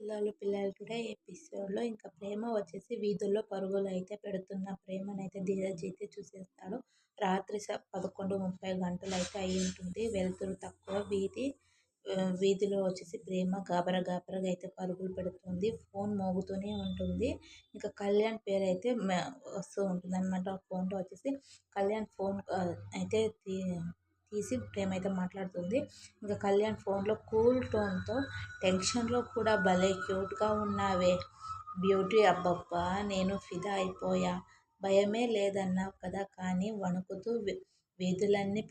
పిల్లలు టుడే ఎపిసోడ్‌లో ఇంకా ప్రేమ వచ్చేసి వీధుల్లో పరుగులైతే పెడుతున్న ప్రేమనైతే ధీరజ్ అయితే చూసేస్తాడు. రాత్రి 11:30 గంటలైతే అయ్యుంటుంది. వెలుతురు తక్కువ వీధిలో వచ్చేసి ప్రేమ గాబరాగా అయితే పరుగులు పెడుతుంది. ఫోన్ మోగుతూనే ఉంటుంది. ఇంకా కళ్యాణ్ పేరైతే వస్తూ ఉంటుందనమాట. ఆ ఫోన్‌లో వచ్చేసి కళ్యాణ్ ఫోన్ అయితే తీసి ప్రేమ అయితే మాట్లాడుతుంది. ఇంకా కళ్యాణ్ ఫోన్‌లో కూల్ టోన్‌తో టెన్షన్‌లో కూడా భలే క్యూట్‌గా ఉన్నావే బ్యూటీ అబ్బబ్బా నేను ఫిదా అయిపోయా. భయమే లేదన్నావు కదా కానీ వణుకుతూ వీధులన్నీ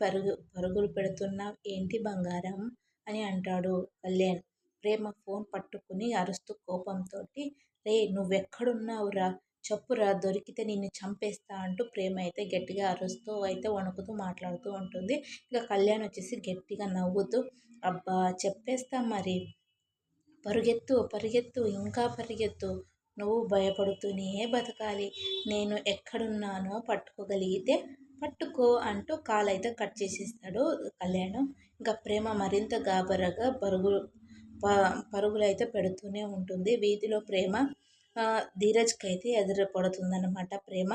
పరుగులు పెడుతున్నావు ఏంటి బంగారం అని అంటాడు కళ్యాణ్. ప్రేమ ఫోన్ పట్టుకుని అరుస్తూ కోపంతోటి రేయ్ నువ్వెక్కడున్నావురా చెప్పురా దొరికితే నిన్ను చంపేస్తా అంటూ ప్రేమ అయితే గట్టిగా అరుస్తూ అయితే వణుకుతూ మాట్లాడుతూ ఉంటుంది. ఇక కళ్యాణ్ వచ్చేసి గట్టిగా నవ్వుతూ అబ్బా చెప్పేస్తా మరి పరిగెత్తు ఇంకా పరిగెత్తు నువ్వు భయపడుతూనే బతకాలి నేను ఎక్కడున్నానో పట్టుకోగలిగితే పట్టుకో అంటూ కాల్ అయితే కట్ చేసేస్తాడు కళ్యాణ్. ఇంకా ప్రేమ మరింత గాబరాగా పరుగులైతే పెడుతూనే ఉంటుంది. వీధిలో ప్రేమ ధీరజ్కి అయితే ఎదురు పడుతుందన్నమాట. ప్రేమ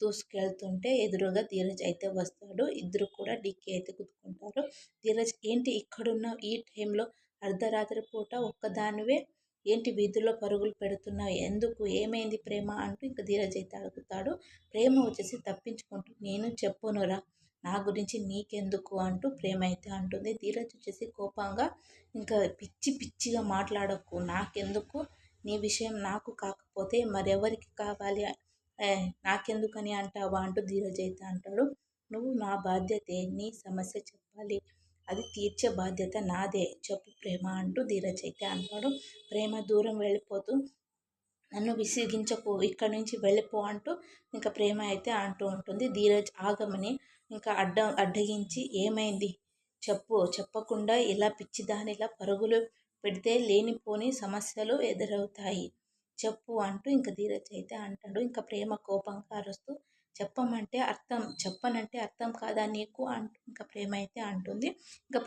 దూసుకెళ్తుంటే ఎదురుగా ధీరజ్ అయితే వస్తాడు. ఇద్దరు కూడా డిక్కీ అయితే గుద్దుకుంటారు. ధీరజ్ ఏంటి ఇక్కడున్నావు ఈ టైంలో అర్ధరాత్రి పూట ఒక్కదానివే ఏంటి వీధుల్లో పరుగులు పెడుతున్నావు ఎందుకు ఏమైంది ప్రేమ అంటూ ఇంకా ధీరజ్ అయితే అడుగుతాడు. ప్రేమ వచ్చేసి తప్పించుకుంటూ నేను చెప్పునురా నా గురించి నీకెందుకు అంటూ ప్రేమ అయితే అంటుంది. ధీరజ్ వచ్చేసి కోపంగా ఇంకా పిచ్చిగా మాట్లాడకు నాకెందుకు నీ విషయం నాకు కాకపోతే మరెవరికి కావాలి నాకెందుకని అంటావా అంటూ ధీరజ్ అయితే అంటాడు. నువ్వు నా బాధ్యతే నీ సమస్య చెప్పాలి అది తీర్చే బాధ్యత నాదే చెప్పు ప్రేమ అంటూ ధీరజ్ అయితే అంటాడు. ప్రేమ దూరం వెళ్ళిపోతూ నన్ను విసిగించకు ఇక్కడి నుంచి వెళ్ళిపో అంటూ ఇంకా ప్రేమ అయితే అంటూ ఉంటుంది. ధీరజ్ ఆగమని ఇంకా అడ్డగించి ఏమైంది చెప్పకుండా ఇలా పిచ్చిదానిలా పరుగులు పెడితే లేనిపోని సమస్యలు ఎదురవుతాయి చెప్పు అంటూ ఇంకా ధీరజ్ అయితే అంటాడు. ఇంకా ప్రేమ కోపంగా అరుస్తూ చెప్పనంటే అర్థం కాదా నీకు అంటూ ఇంకా ప్రేమ అయితే అంటుంది. ఇంకా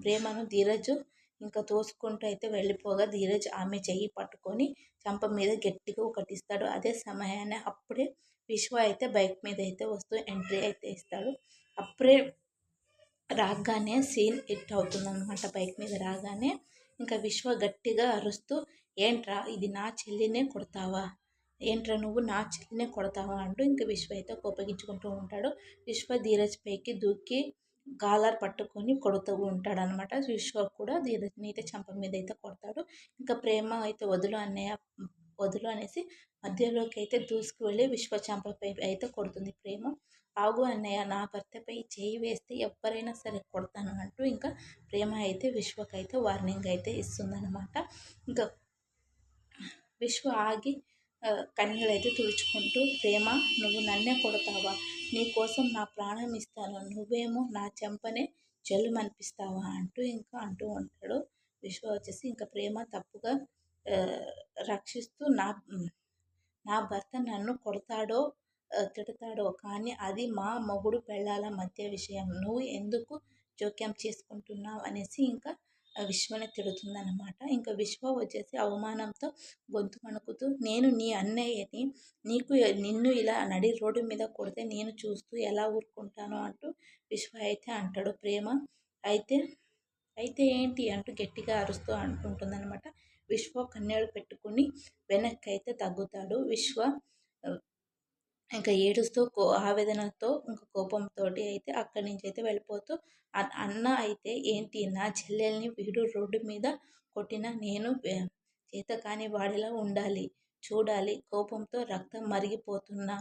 ప్రేమను ధీరజ్ ఇంకా తోసుకుంటూ అయితే వెళ్ళిపోగా ధీరజ్ ఆమె చెయ్యి పట్టుకొని చంప మీద గట్టిగా ఒకటిస్తాడు. అదే సమయాన్ని అప్పుడే విశ్వ అయితే బైక్ మీద అయితే వస్తూ ఎంట్రీ అయితే ఇస్తాడు. అప్పుడే రాగానే సీన్ హిట్ అవుతుందన్నమాట. బైక్ మీద రాగానే ఇంకా విశ్వ గట్టిగా అరుస్తూ ఏంట్రా ఇది నా చెల్లినే కొడతావా ఏంట్రా నువ్వు నా చెల్లినే కొడతావా అంటూ ఇంకా విశ్వ అయితే కోపగించుకుంటూ ఉంటాడు. విశ్వ ధీరజ్ పైకి దూకి గాలర్ పట్టుకొని కొడుతూ ఉంటాడు అనమాట. విశ్వ కూడా ధీరజ్ని అయితే చంప మీద అయితే కొడతాడు. ఇంకా ప్రేమ అయితే వదులు అనేసి మధ్యలోకి అయితే దూసుకు వెళ్ళి విశ్వ చంపపై అయితే కొడుతుంది ప్రేమ. ఆగు అన్నయ్య నా భర్తపై చేయి వేస్తే ఎవరైనా సరే కొడతాను అంటూ ఇంకా ప్రేమ అయితే విశ్వకైతే వార్నింగ్ అయితే ఇస్తుందన్నమాట. ఇంకా విశ్వ ఆగి కన్నీళ్ళైతే తుడుచుకుంటూ ప్రేమ నువ్వు నన్నే కొడతావా నీకోసం నా ప్రాణం ఇస్తాను నువ్వేమో నా చెంపనే జల్లుమనిపిస్తావా అంటూ ఇంకా అంటూ ఉంటాడు. విశ్వ వచ్చేసి ఇంకా ప్రేమ తప్పుగా రక్షిస్తూ నా భర్త నన్ను కొడతాడో తిడతాడో కానీ అది మా మొగుడు పెళ్ళాల మధ్య విషయం నువ్వు ఎందుకు జోక్యం చేసుకుంటున్నావు అనేసి ఇంకా విశ్వని తిడుతుందన్నమాట. ఇంకా విశ్వ వచ్చేసి అవమానంతో గొంతు వణుకుతూ నేను నీ అన్నయ్యని నిన్ను ఇలా నడి రోడ్డు మీద కొడితే నేను చూస్తూ ఎలా ఊరుకుంటాను అంటూ విశ్వ అయితే అంటాడు. ప్రేమ అయితే ఏంటి అంటూ గట్టిగా అరుస్తూ అంటుంటుందన్నమాట. విశ్వ కన్నీళ్ళు పెట్టుకుని వెనక్కి అయితే తగ్గుతాడు. విశ్వ ఇంకా ఏడుస్తూ ఆవేదనతో ఇంకా కోపంతో అయితే అక్కడి నుంచి అయితే వెళ్ళిపోతూ అన్న అయితే ఏంటి నా చెల్లెల్ని వీడు రోడ్డు మీద కొట్టిన నేను చేతకాని వాడిలా చూడాలి కోపంతో రక్తం మరిగిపోతున్నా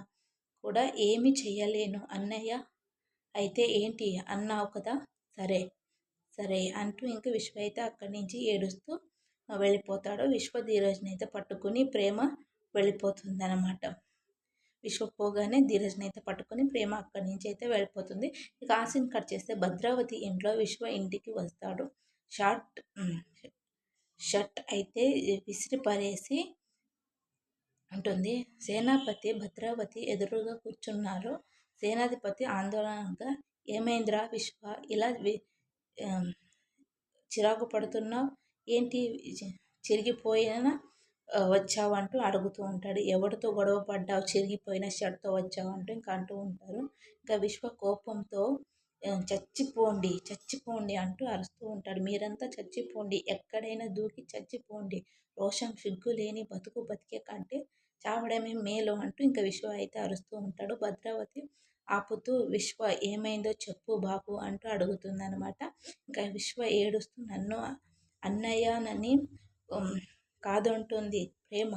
కూడా ఏమీ చెయ్యలేను అన్నయ్య అయితే ఏంటి అన్నావు కదా సరే అంటూ ఇంకా విశ్వ అయితే అక్కడి నుంచి ఏడుస్తూ వెళ్ళిపోతాడు. విశ్వ ధీరజ్ని అయితే పట్టుకుని ప్రేమ వెళ్ళిపోతుంది అనమాట. విశ్వ పోగానే ధీరజ్ని అయితే పట్టుకొని ప్రేమ అక్కడి నుంచి అయితే వెళ్ళిపోతుంది. ఇక ఆ సీన్ కట్ చేస్తే భద్రావతి ఇంట్లో విశ్వ ఇంటికి వస్తాడు. షర్ట్ అయితే విసిరి పరేసి ఉంటుంది. సేనాపతి భద్రావతి ఎదురుగా కూర్చున్నారు. సేనాధిపతి ఆందోళనగా ఏమైందిరా విశ్వ ఇలా చిరాకు పడుతున్నావు ఏంటి చిరిగిపోయిన వచ్చావు అంటూ అడుగుతూ ఉంటాడు. ఎవరితో గొడవ పడ్డావు చిరిగిపోయిన షర్ట్‌తో వచ్చావు అంటూ ఇంకా అంటూ ఉంటారు. ఇంకా విశ్వ కోపంతో చచ్చిపోండి, చచ్చిపోండి అంటూ అరుస్తూ ఉంటాడు. మీరంతా చచ్చిపోండి, ఎక్కడైనా దూకి చచ్చిపోండి. రోషం సిగ్గు లేని బతుకు బతికే కంటే చావడమే మేలు అంటూ ఇంకా విశ్వ అయితే అరుస్తూ ఉంటాడు. భద్రావతి ఆపుతూ విశ్వ ఏమైందో చెప్పు బాబు అంటూ అడుగుతుందనమాట. ఇంకా విశ్వ ఏడుస్తూ నన్ను అన్నయ్యనని కాదంటుంది ప్రేమ.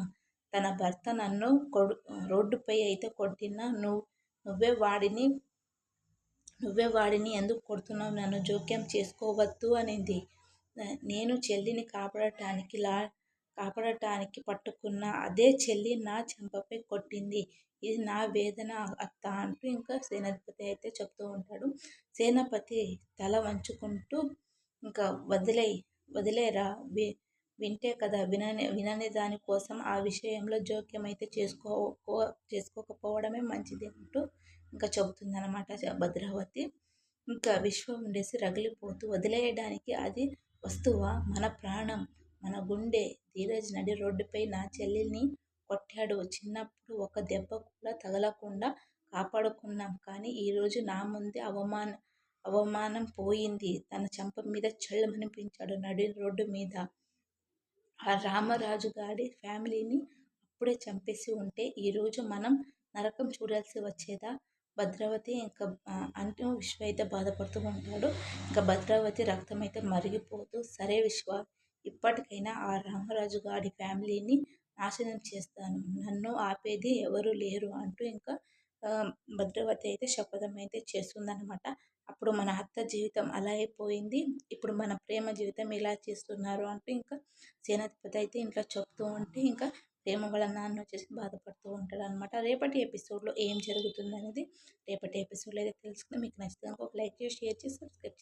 తన భర్త నన్ను రోడ్డుపై అయితే కొట్టినా నువ్వే వాడిని నువ్వే వాడిని ఎందుకు కొడుతున్నావు? నన్ను జోక్యం చేసుకోవద్దు అనింది. నేను చెల్లిని కాపాడటానికి పట్టుకున్న అదే చెల్లి నా చెంపపై కొట్టింది. ఇది నా వేదన అత్త అంటూ ఇంకా సేనాధిపతి అయితే చెప్తూ ఉంటాడు. సేనాపతి తల వంచుకుంటూ ఇంకా వదిలేరా, వింటే కదా, వినని దాని కోసం ఆ విషయంలో జోక్యం అయితే చేసుకోకపోవడమే మంచిది అంటూ ఇంకా చెబుతుందన్నమాట భద్రావతి. ఇంకా విశ్వం ఉండేసి రగిలిపోతూ, వదిలేయడానికి అది వస్తువా? మన ప్రాణం, మన గుండె. ధీరజ్ నడి రోడ్డుపై నా చెల్లెల్ని కొట్టాడు. చిన్నప్పుడు ఒక దెబ్బ కూడా తగలకుండా కాపాడుకున్నాం. కానీ ఈరోజు నా ముందే అవమానం పోయింది. తన చెంప మీద చల్లమనిపించాడు నడి రోడ్డు మీద. ఆ రామరాజు గాడి ఫ్యామిలీని అప్పుడే చంపేసి ఉంటే ఈరోజు మనం నరకం చూడాల్సి వచ్చేదా? భద్రావతి ఇంకా అంటూ విశ్వ అయితే బాధపడుతూ ఉంటాడు. ఇంకా భద్రావతి రక్తం అయితే మరిగిపోతూ, సరే విశ్వ, ఇప్పటికైనా ఆ రామరాజు గాడి ఫ్యామిలీని నాశనం చేస్తాను, నన్ను ఆపేది ఎవరు లేరు అంటూ ఇంకా భద్రావతి అయితే శపథం అయితే చేస్తుందన్నమాట. అప్పుడు మన అత్త జీవితం అలా అయిపోయింది, ఇప్పుడు మన ప్రేమ జీవితం ఇలా చేస్తున్నారు అంటూ ఇంకా సేనాధిపతి అయితే ఇంట్లో చెప్తూ ఉంటే ఇంకా ప్రేమ వాళ్ళ నాన్న వచ్చేసి బాధపడుతూ ఉంటాడు అనమాట. రేపటి ఎపిసోడ్లో ఏం జరుగుతుంది అనేది రేపటి ఎపిసోడ్లో అయితే తెలుసుకుందాం. మీకు నచ్చితే ఒక లైక్ చేసి షేర్ చేసి సబ్స్క్రైబ్